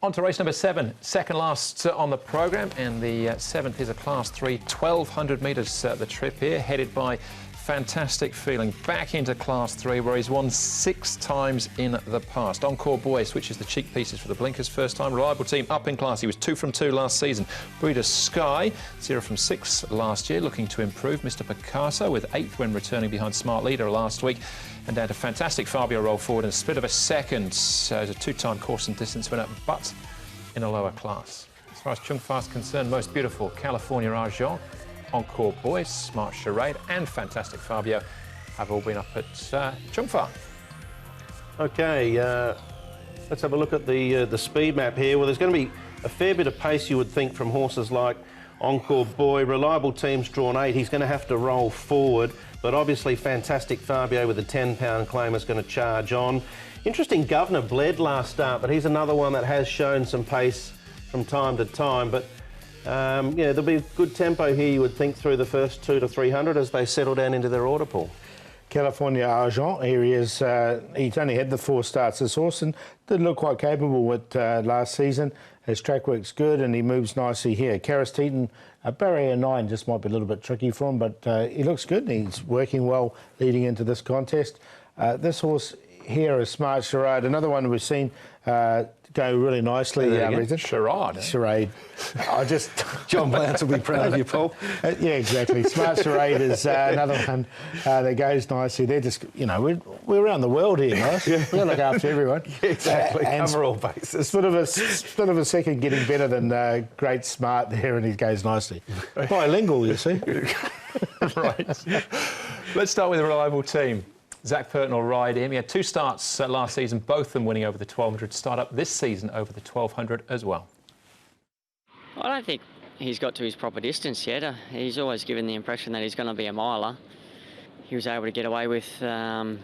On to race number 7, second last on the programme, and the 7th is a Class 3, 1,200 metres the trip here, headed by Fantastic Feeling, back into Class 3 where he's won 6 times in the past. Encore Boy switches the cheek pieces for the blinkers first time. Reliable Team up in class. He was 2 from 2 last season. Breeder Sky, 0 from 6 last year, looking to improve. Mr Picasso with 8th when returning behind Smart Leader last week. And down to Fantastic Fabio roll forward in a split of a second. So he's a 2-time course and distance winner, but in a lower class. As far as Chung Fa's concerned, Most Beautiful, California Argent, Encore Boy, Smart Charade and Fantastic Fabio have all been up at Chung Fa. OK, let's have a look at the speed map here. Well, there's going to be a fair bit of pace, you would think, from horses like Encore Boy. Reliable Team's drawn 8. He's going to have to roll forward, but obviously Fantastic Fabio with a 10-pound claim is going to charge on. Interesting, Governor bled last start, but he's another one that has shown some pace from time to time. But yeah, there'll be a good tempo here, you would think, through the first 200 to 300 as they settle down into their order pool. California Argent, here he is. He's only had the 4 starts, this horse, and did look quite capable with last season. His track work's good and he moves nicely here. Karis Teton, barrier 9 just might be a little bit tricky for him, but he looks good and he's working well leading into this contest. This horse here is Smart Charade, another one we've seen go really nicely. Charade. Charade. John Blount's will be proud of you, Paul. Yeah, exactly. Smart Charade is another one that goes nicely. They're just, you know, we're around the world here, guys. Yeah. We look after everyone. Yeah, exactly. And cover all bases. Split of a second getting better than Great Smart there, and he goes nicely. Bilingual, you see. Right. Let's start with a Reliable Team. Zach Purton will ride him. He had 2 starts last season, both of them winning over the 1,200. Start up this season over the 1,200 as well. I don't think he's got to his proper distance yet. He's always given the impression that he's going to be a miler. He was able to get away with a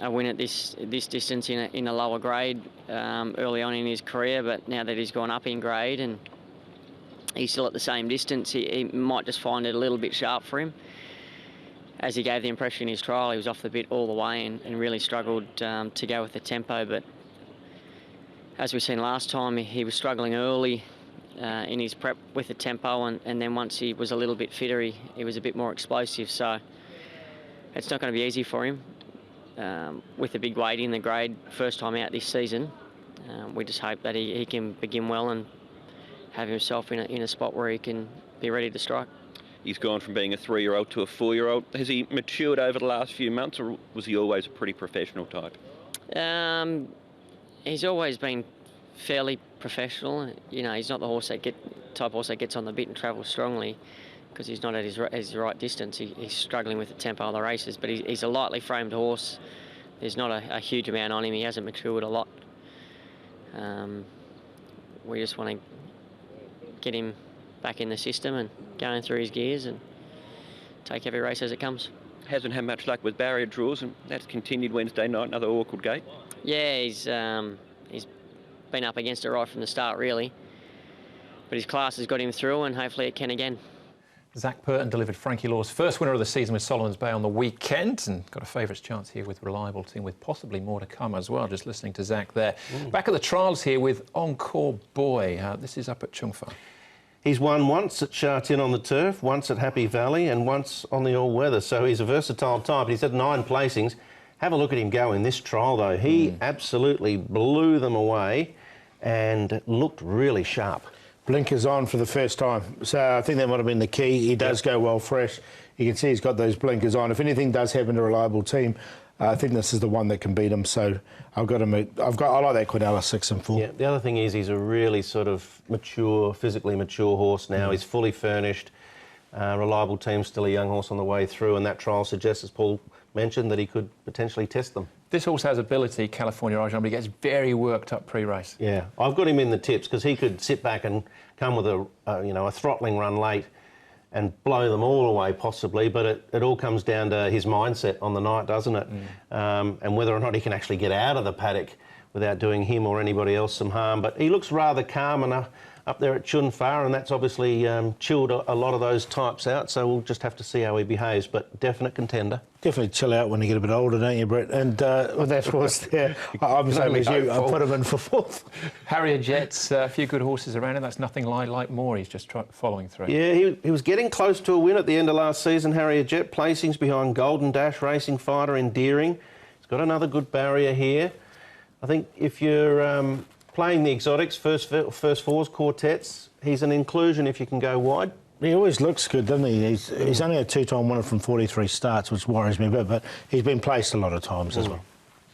win at this distance in a lower grade early on in his career, but now that he's gone up in grade and he's still at the same distance, he might just find it a little bit sharp for him. As he gave the impression in his trial, he was off the bit all the way and really struggled to go with the tempo. But as we've seen last time, he was struggling early in his prep with the tempo, and then once he was a little bit fitter, he was a bit more explosive. So it's not going to be easy for him with the big weight in the grade first time out this season. We just hope that he can begin well and have himself in a spot where he can be ready to strike. He's gone from being a 3-year-old to a 4-year-old. Has he matured over the last few months, or was he always a pretty professional type? He's always been fairly professional. You know, he's not the type horse that gets on the bit and travels strongly, because he's not at his right distance. He's struggling with the tempo of the races, but he's a lightly framed horse. There's not a huge amount on him. He hasn't matured a lot. We just want to get him back in the system and going through his gears and take every race as it comes. Hasn't had much luck with barrier draws, and that's continued Wednesday night, another awkward gate. Yeah, he's been up against it right from the start, really. But his class has got him through, and hopefully it can again. Zach Purton delivered Frankie Law's first winner of the season with Solomon's Bay on the weekend, and got a favourites chance here with Reliable Team, with possibly more to come as well, just listening to Zach there. Back at the trials here with Encore Boy. This is up at Chung Fa. He's won once at Sha Tin on the turf, once at Happy Valley and once on the all-weather, so he's a versatile type. He's had 9 placings. Have a look at him go in this trial, though. He absolutely blew them away and looked really sharp. Blinkers on for the first time, so I think that might have been the key. He does go well fresh. You can see he's got those blinkers on. If anything does happen to a Reliable Team, I think this is the one that can beat him. So I like that Quinella 6 and 4. Yeah. The other thing is he's a really sort of mature, physically mature horse now. He's fully furnished. Reliable Team's still a young horse on the way through, and that trial suggests, as Paul mentioned, that he could potentially test them. This horse has ability, California Argent, but he gets very worked up pre-race. Yeah, I've got him in the tips because he could sit back and come with a throttling run late and blow them all away possibly, but it all comes down to his mindset on the night, doesn't it? And whether or not he can actually get out of the paddock without doing him or anybody else some harm. But he looks rather calm enough up there at Chunfa, and that's obviously chilled a lot of those types out, so we'll just have to see how he behaves, but definite contender. Definitely chill out when you get a bit older, don't you, Brett? And with that horse there, I'm the same as you. I put him in for fourth. Harrier Jet's a few good horses around him. That's nothing like more. He's just following through. Yeah, he was getting close to a win at the end of last season, Harrier Jet. Placings behind Golden Dash, Racing Fighter, Endearing. He's got another good barrier here. I think if you're playing the exotics, first fours, quartets, he's an inclusion if you can go wide. He always looks good, doesn't he? He's only a two-time winner from 43 starts, which worries me a bit, but he's been placed a lot of times as well.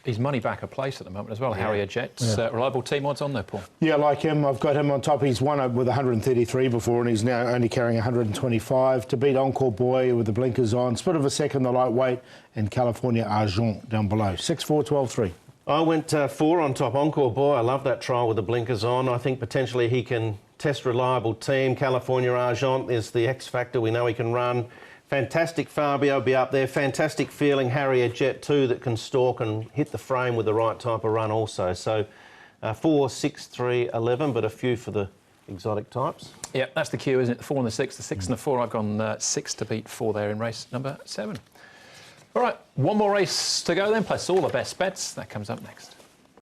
He's money back a place at the moment as well, Harrier Jet's. Reliable team odds on there, Paul? Yeah, like him. I've got him on top. He's won with 133 before, and he's now only carrying 125. To beat Encore Boy with the blinkers on. Split of a second, the lightweight, and California Argent down below. 6-4, 12-3. I went 4 on top. Encore Boy, I love that trial with the blinkers on. I think potentially he can test reliable team. California Argent is the X factor. We know he can run. Fantastic Fabio be up there. Fantastic feeling Harrier Jet too that can stalk and hit the frame with the right type of run also. So 4, 6, 3, 11, but a few for the exotic types. Yeah, that's the cue, isn't it? The 4 and the 6, the 6 and the 4. I've gone 6 to beat 4 there in race number 7. All right, one more race to go then, plus all the best bets. That comes up next.